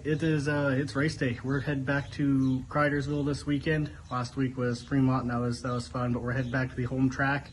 It is it's race day. We're heading back to Cridersville this weekend. Last week was Fremont, and that was fun, but we're heading back to the home track.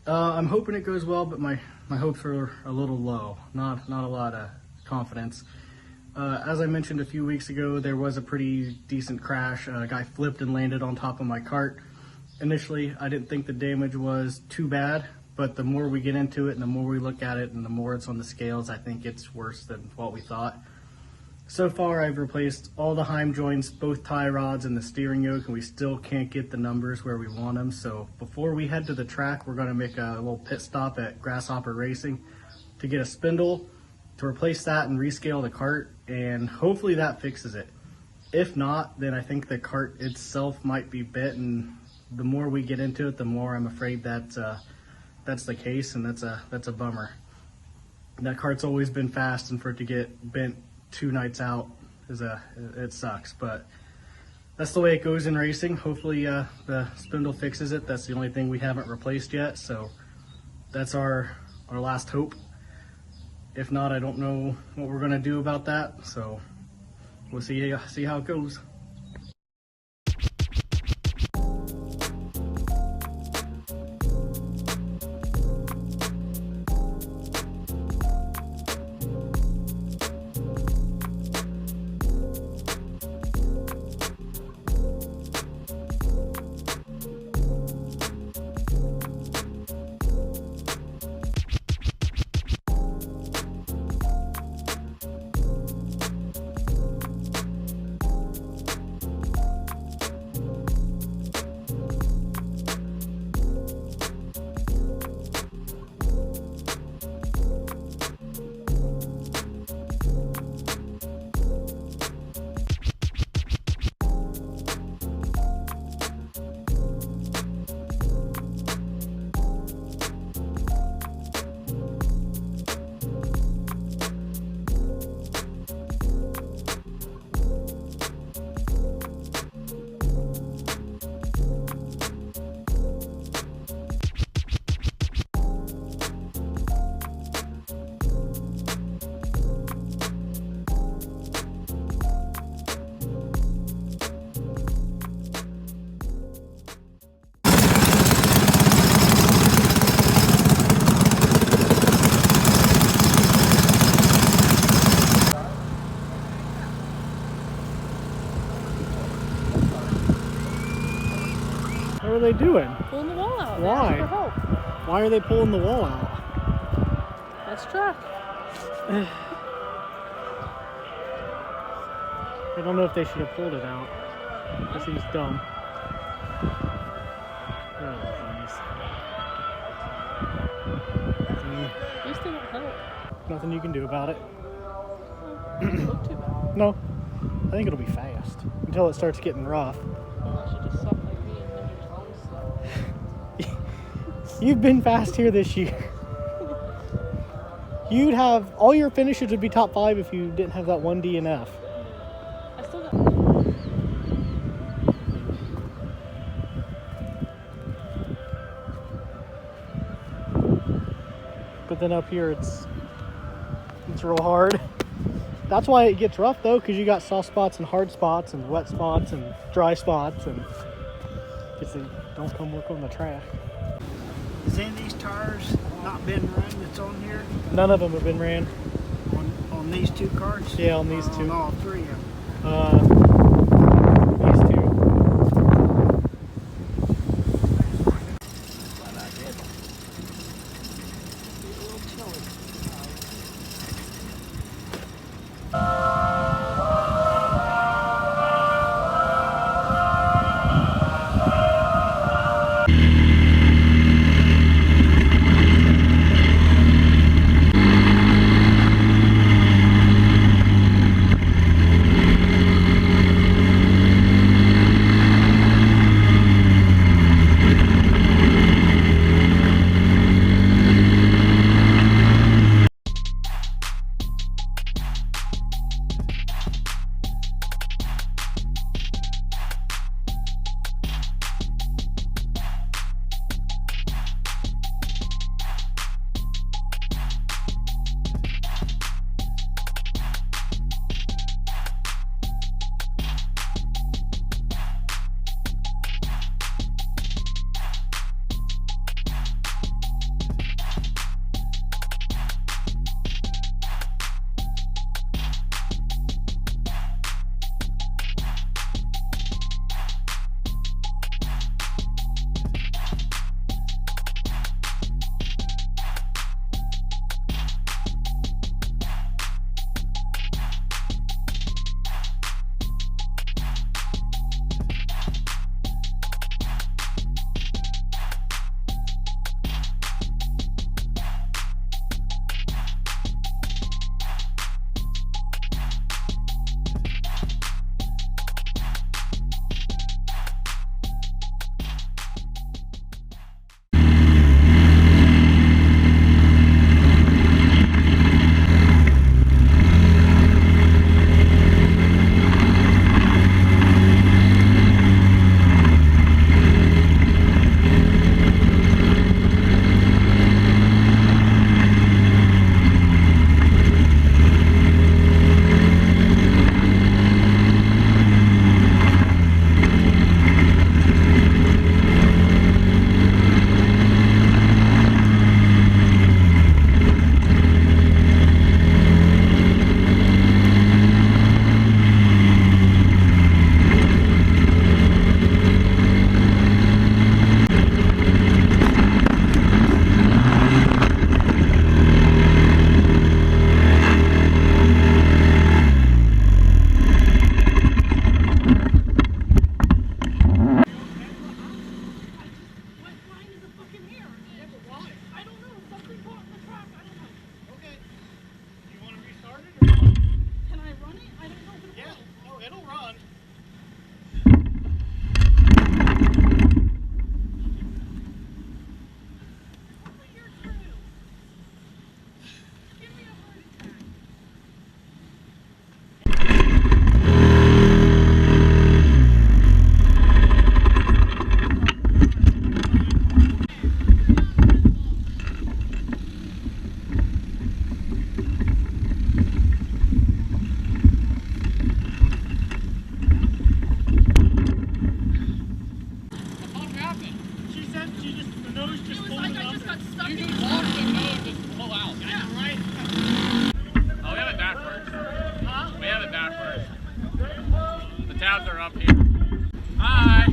I'm hoping it goes well, but my hopes are a little low. Not a lot of confidence. As I mentioned a few weeks ago, there was a pretty decent crash. A guy flipped and landed on top of my cart. Initially, I didn't think the damage was too bad, but the more we get into it and the more we look at it and the more it's on the scales, I think it's worse than what we thought. So far, I've replaced all the Heim joints, both tie rods, and the steering yoke, and we still can't get the numbers where we want them. So before we head to the track, we're going to make a little pit stop at Grasshopper Racing to get a spindle, to replace that and rescale the cart, and hopefully that fixes it. If not, then I think the cart itself might be bent, and the more we get into it, the more I'm afraid that that's the case, and that's a bummer. That cart's always been fast, and for it to get bent 2 nights out it sucks, but that's the way it goes in racing. Hopefully the spindle fixes it. That's the only thing we haven't replaced yet, so that's our last hope. If not, I don't know what we're gonna do about that, so we'll see how it goes. What are they doing? Pulling the wall out. Why? For help. Why are they pulling the wall out? That's track. I don't know if they should have pulled it out. This seems dumb. Oh, At least they don't help. nothing you can do about it. Doesn't look too bad. No, I think it'll be fast until it starts getting rough. Unless you just suck like me and then your tongue slow. You've been fast here this year. You'd have all your finishes would be top 5 if you didn't have that one DNF. I still got. But then up here it's real hard. That's why it gets rough though, because you got soft spots and hard spots and wet spots and dry spots, and don't come work on the track. Has any of these tires not been run that's on here? None of them have been ran. On these 2 carts? Yeah, on these 2. On all 3 of them. These 2. But I did. Be a little chilly. it'll run. Tabs are up here. Hi.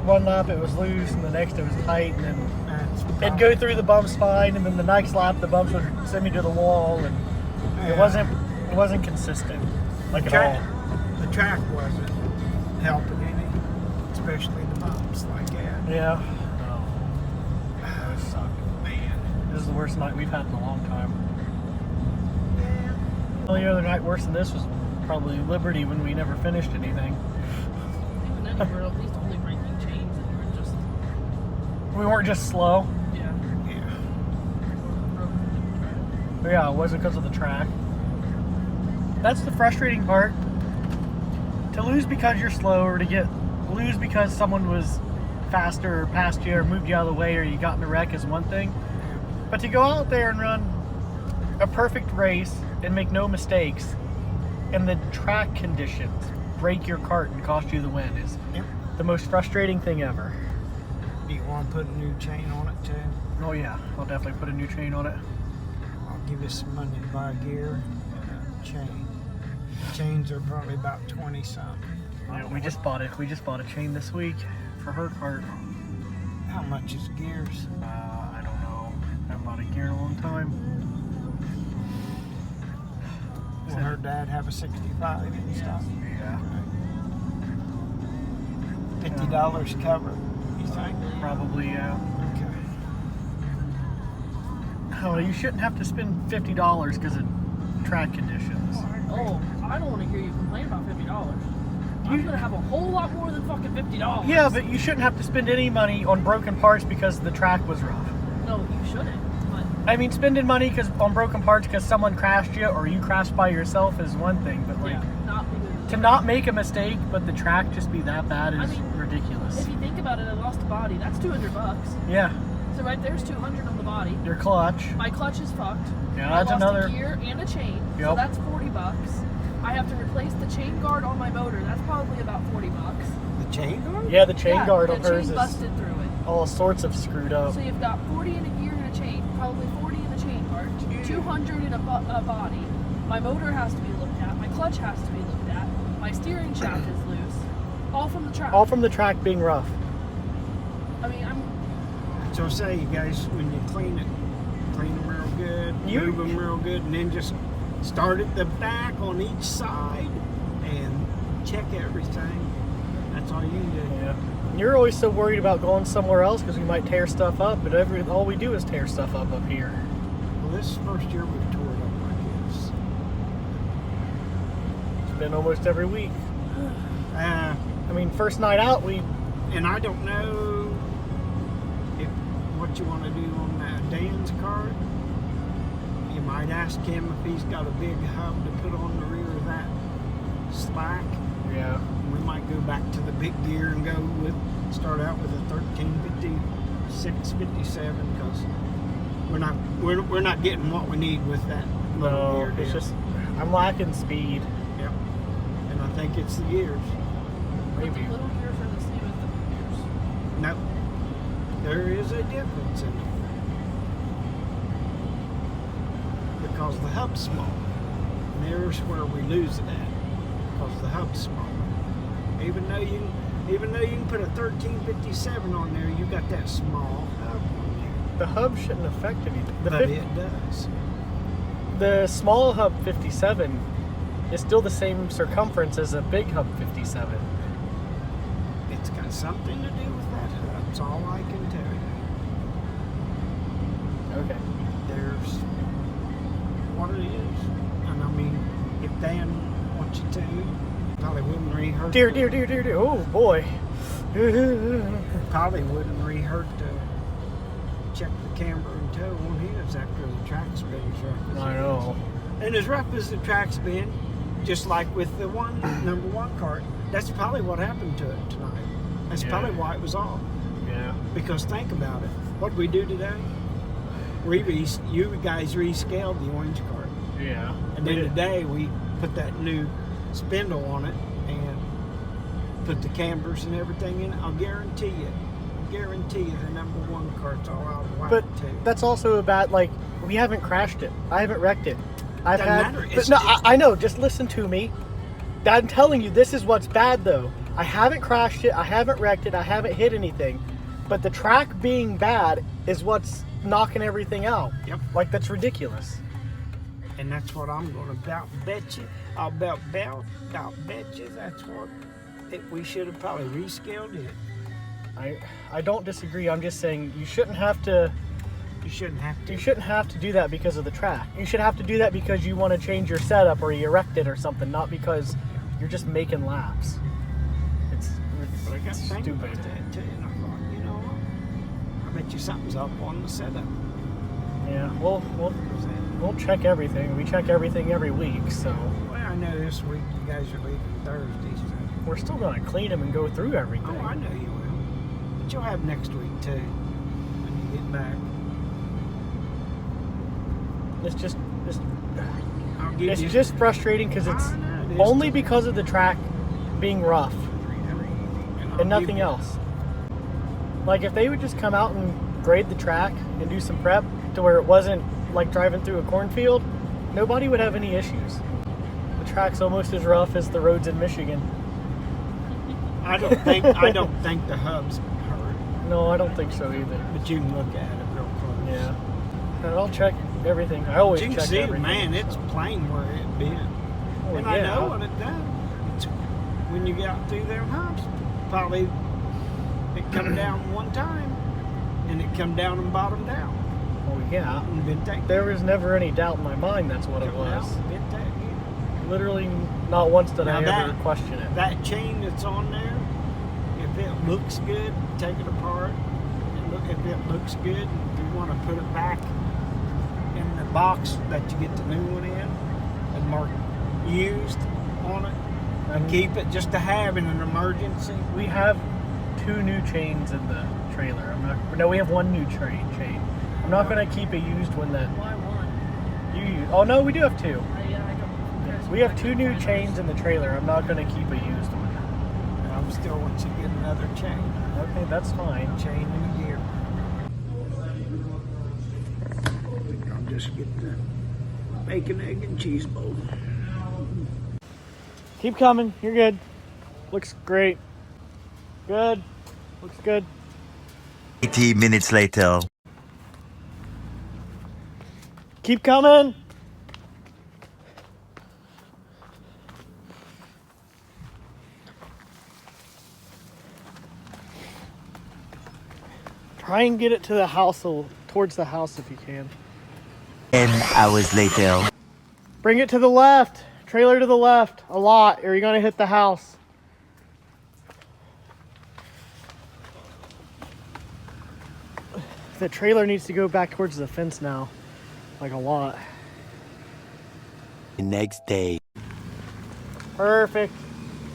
One lap it was loose, and the next it was tight, and then it'd go through the bumps fine, and then the next lap the bumps would send me to the wall, and it wasn't consistent, like at all. The track wasn't helping any, especially the bumps like that. Yeah. That sucked. Man, this is the worst night we've had in a long time. yeah. The only other night worse than this was probably Liberty when we never finished anything. Even then, you were at least only breaking chains, and you were just We weren't just slow. yeah. But yeah, it wasn't because of the track. That's the frustrating part. To lose because you're slow, or to lose because someone was faster or passed you or moved you out of the way or you got in a wreck is one thing. But to go out there and run a perfect race and make no mistakes, and the track conditions break your cart and cost you the win is the most frustrating thing ever. Do you want to put a new chain on it too? Oh yeah, I'll definitely put a new chain on it. I'll give you some money to buy gear and a chain. Chains are probably about 20 something. Yeah, we just bought it. We just bought a chain this week for her cart. How much is gears? I don't know. I haven't bought a gear in a long time. Will her dad have a 65 and stuff? Yeah, $50 cover, you think? probably. Yeah. Okay. Oh, you shouldn't have to spend $50 because of track conditions. Oh, I don't want to hear you complain about $50. I'm gonna have a whole lot more than fucking $50. Yeah, but you shouldn't have to spend any money on broken parts because the track was rough. No, you shouldn't. But I mean, spending money on broken parts because someone crashed you or you crashed by yourself is one thing, but like yeah, not because to not make a mistake but the track just be that bad is I mean, ridiculous. if you think about it, I lost a body. That's $200. Yeah, So right there's 200 on the body. your clutch. My clutch is fucked. Yeah, I that's lost another. a gear and a chain. So Yep. that's $40. I have to replace the chain guard on my motor. That's probably about $40. The chain guard? Yeah, the chain guard the on hers chain is. busted through it. all sorts of screwed up. So you've got 40 in a gear and a chain, probably 40 in the chain part, 200 in a body. My motor has to be looked at. My clutch has to be looked at. My steering shaft is loose. All from the track. All from the track being rough. I mean, So say you guys, when you clean them real good, move them real good, and then just start at the back on each side and check everything. That's all you can do. Yeah. You're always so worried about going somewhere else because we might tear stuff up, but all we do is tear stuff up here. Well, this is the first year we've tore it up like this. It's been almost every week. Uh, I mean, first night out, and I don't know what you want to do on Dan's cart. You might ask him if he's got a big hub to put on the rear of that slack. yeah. We might go back to the big gear and start out with a 1356-57 because we're not getting what we need with that little gear. It's deal. just, I'm lacking speed. Yep. And I think it's the gears. the Maybe. little gears are the same as the big gears. No. There is a difference in it. Because the hub's small. And there's where we lose it at. Because the hub's small. Even though you can put a 1357 on there, you got that small hub on there. The hub shouldn't affect anything. But it does. The small hub 57 is still the same circumference as a big hub 57. It's got something to do with that hub. That's all I can tell you. Okay. There's what it is. And I mean, if Dan wants you to, probably wouldn't re-hurt. Dear. Oh, boy. Probably wouldn't re-hurt to check the camber and toe on his after the track's been as rough as I it know. is. And as rough as the track's been, just like with the number one cart, that's probably what happened to it tonight. That's Yeah. probably why it was off. Yeah. Because think about it. What did we do today? You guys rescaled the orange cart. Yeah. And then today we put that new spindle on it and put the cambers and everything in. I'll guarantee you the number one cart's all out of whack But too. that's also about, like, we haven't crashed it. I haven't wrecked it. Doesn't matter. But no, I know. Just listen to me. I'm telling you, this is what's bad, though. I haven't crashed it. I haven't wrecked it. I haven't hit anything. But the track being bad is what's knocking everything out. Yep. Like, that's ridiculous. And that's what I'm going to about bet you. I'll bet you that's what we should have probably rescaled it. I don't disagree. I'm just saying you shouldn't have to. You shouldn't have to. You shouldn't have to do that because of the track. You should have to do that because you want to change your setup or you wrecked it or something, not because you're just making laps. It's But I got to think stupid. about that too. And I thought, you know what? I bet you something's up on the setup. Yeah, we'll check everything. We check everything every week, so Well, I know this week you guys are leaving Thursday, so. we're still gonna clean them and go through everything. Oh, I know you will. But you'll have next week too when you get back. It's just I'll give it's you. just frustrating because it's I know it is only too. because of the track being rough I'll and nothing give you- else. Like if they would just come out and grade the track and do some prep to where it wasn't like driving through a cornfield, nobody would have any issues. The track's almost as rough as the roads in Michigan. I don't think the hub's hurt, No, I don't think so either. but you can look at it real close. Yeah. And I'll check everything. I always But you can check see, everything. man, it's plain where it been. Oh, And yeah. I know what it does. It's when you get out through them humps, probably it come down one time, and it come down and bottomed out. Oh yeah. And been taken. There was never any doubt in my mind that's what it Come was. out, been taken. Literally not once did Now I ever that- question it. That chain that's on there, if it looks good, take it apart. And look, if it looks good, if you want to put it back in the box that you get the new one in, and mark used on it, and keep it just to have in an emergency. We have 2 new chains in the trailer. We have 1 new chain. I'm not gonna keep a used one that Why one? you use. Oh no, we do have 2. Yeah, I don't. We have 2 new chains in the trailer. I'm not gonna keep a used one. still want you to get another chain. Okay, that's fine. Chain and a gear. I'll just get the bacon, egg, and cheese bowl. Keep coming. You're good. Looks great. Good. Looks good. 80 minutes later. Keep coming. Try and get it to the house, towards the house if you can. 10 hours later. Bring it to the left. Trailer to the left. A lot, or you're going to hit the house. The trailer needs to go back towards the fence now. Like a lot. The next day. Perfect.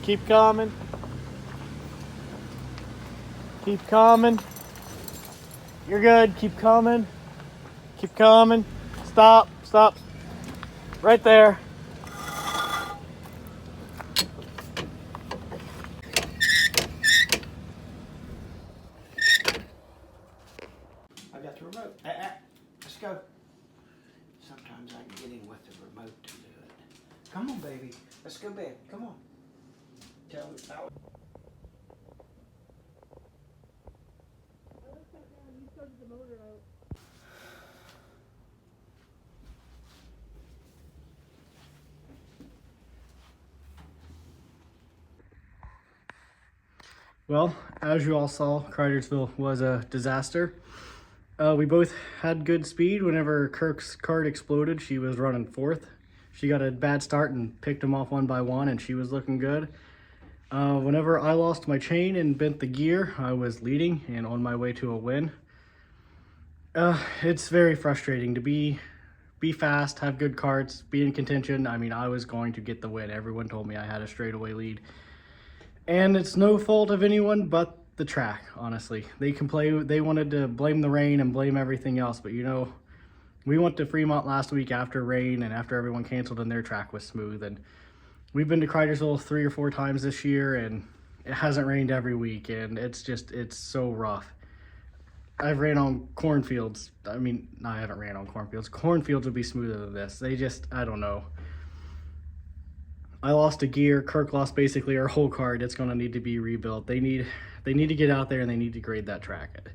Keep coming. Keep coming. You're good. Keep coming. Keep coming. Stop. Stop. Right there. I got the remote. Let's go. Sometimes I can get in with the remote to do it. Come on, baby. Let's go bed. Come on. Tell me how. Well, as you all saw, Cridersville was a disaster. We both had good speed. Whenever Kirk's cart exploded, she was running fourth. She got a bad start and picked them off one by one, and she was looking good. Whenever I lost my chain and bent the gear, I was leading and on my way to a win. It's very frustrating to be fast, have good carts, be in contention. I mean, I was going to get the win. Everyone told me I had a straightaway lead. And it's no fault of anyone but the track, honestly. They wanted to blame the rain and blame everything else, but you know, we went to Fremont last week after rain and after everyone canceled and their track was smooth. And we've been to Cridersville 3 or 4 times this year and it hasn't rained every week and it's so rough. I've ran on cornfields. I mean, no, I haven't ran on cornfields. Cornfields would be smoother than this. I don't know. I lost a gear. Kirk lost basically our whole cart. It's going to need to be rebuilt. They need to get out there and they need to grade that track.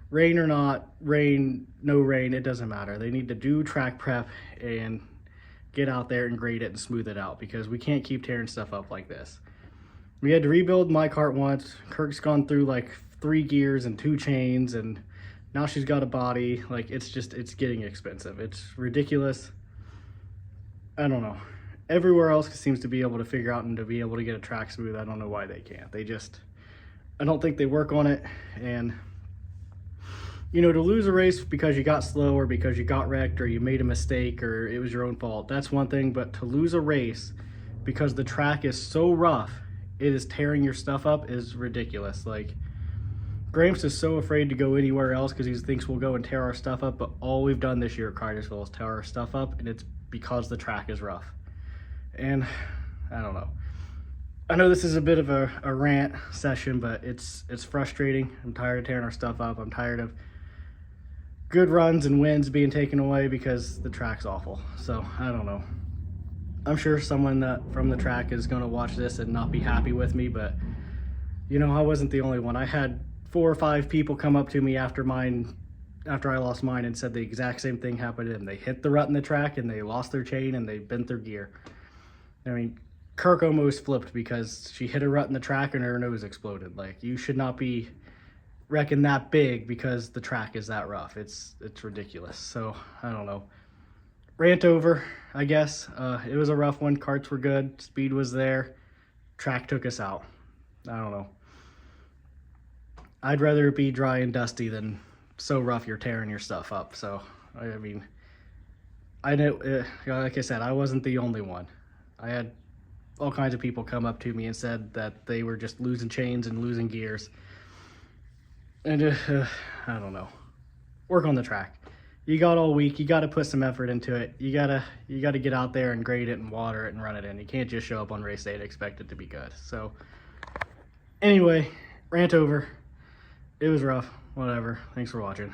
Rain or not, no rain, it doesn't matter. They need to do track prep and get out there and grade it and smooth it out because we can't keep tearing stuff up like this. We had to rebuild my cart once. Kirk's gone through like 3 gears and 2 chains and now she's got a body. Like it's getting expensive. It's ridiculous. I don't know. Everywhere else seems to be able to figure out and to be able to get a track smooth. I don't know why they can't. I don't think they work on it. And, you know, to lose a race because you got slow or because you got wrecked or you made a mistake or it was your own fault, that's one thing. But to lose a race because the track is so rough, it is tearing your stuff up is ridiculous. Like, Gramps is so afraid to go anywhere else because he thinks we'll go and tear our stuff up. But all we've done this year at Cridersville is tear our stuff up, and it's because the track is rough. And I don't know. I know this is a bit of a rant session, but it's frustrating. I'm tired of tearing our stuff up. I'm tired of good runs and wins being taken away because the track's awful. So I don't know. I'm sure someone from the track is going to watch this and not be happy with me, but you know, I wasn't the only one. I had 4 or 5 people come up to me after I lost mine and said the exact same thing happened to them. They hit the rut in the track and they lost their chain and they bent their gear. I mean, Kirk almost flipped because she hit a rut in the track and her nose exploded. Like, you should not be wrecking that big because the track is that rough. It's ridiculous. So, I don't know. Rant over, I guess. It was a rough one. Carts were good. Speed was there. Track took us out. I don't know. I'd rather it be dry and dusty than so rough you're tearing your stuff up. So, I mean, I know, like I said, I wasn't the only one. I had all kinds of people come up to me and said that they were just losing chains and losing gears. And I don't know. Work on the track. You got all week. You got to put some effort into it. You gotta get out there and grade it and water it and run it in. You can't just show up on race day and expect it to be good. So Anyway, rant over. It was rough. Whatever. Thanks for watching.